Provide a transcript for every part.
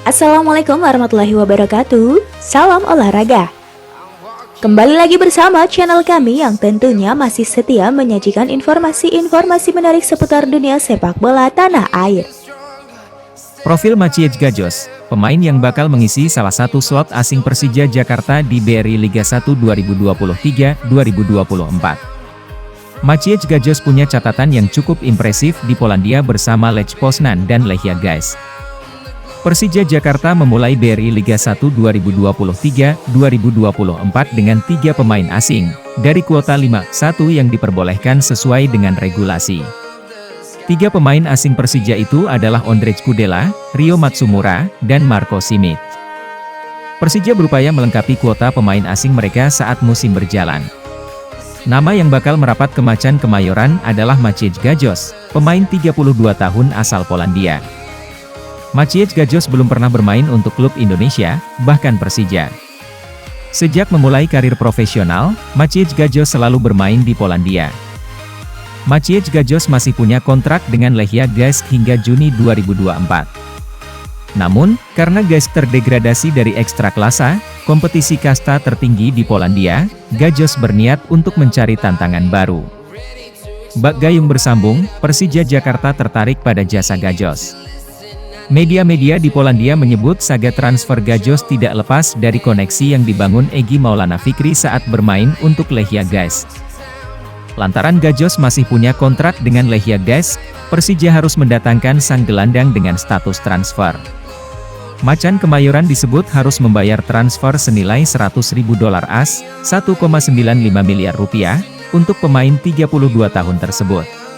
Assalamualaikum warahmatullahi wabarakatuh. Salam olahraga. Kembali lagi bersama channel kami yang tentunya masih setia menyajikan informasi-informasi menarik seputar dunia sepak bola tanah air. Profil Maciej Gajos, pemain yang bakal mengisi salah satu slot asing Persija Jakarta di BRI Liga 1 2023-2024. Maciej Gajos punya catatan yang cukup impresif di Polandia bersama Lech Poznan dan Lechia Gdańsk. Persija Jakarta memulai BRI Liga 1 2023-2024 dengan 3 pemain asing, dari kuota 5-1 yang diperbolehkan sesuai dengan regulasi. 3 pemain asing Persija itu adalah Ondrej Kudela, Rio Matsumura, dan Marco Simic. Persija berupaya melengkapi kuota pemain asing mereka saat musim berjalan. Nama yang bakal merapat ke Macan Kemayoran adalah Maciej Gajos, pemain 32 tahun asal Polandia. Maciej Gajos belum pernah bermain untuk klub Indonesia, bahkan Persija. Sejak memulai karir profesional, Maciej Gajos selalu bermain di Polandia. Maciej Gajos masih punya kontrak dengan Lechia Gdańsk hingga Juni 2024. Namun, karena Gdańsk terdegradasi dari Ekstraklasa, kompetisi kasta tertinggi di Polandia, Gajos berniat untuk mencari tantangan baru. Bak gayung bersambung, Persija Jakarta tertarik pada jasa Gajos. Media-media di Polandia menyebut saga transfer Gajos tidak lepas dari koneksi yang dibangun Egy Maulana Fikri saat bermain untuk Lechia Gdańsk. Lantaran Gajos masih punya kontrak dengan Lechia Gdańsk, Persija harus mendatangkan sang gelandang dengan status transfer. Macan Kemayoran disebut harus membayar transfer senilai $100.000 AS, 1,95 miliar rupiah, untuk pemain 32 tahun tersebut.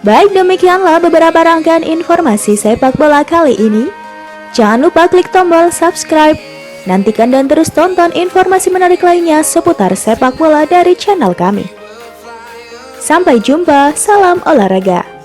Baik, demikianlah beberapa rangkaian informasi sepak bola kali ini. Jangan lupa klik tombol subscribe. Nantikan dan terus tonton informasi menarik lainnya seputar sepak bola dari channel kami. Sampai jumpa, salam olahraga.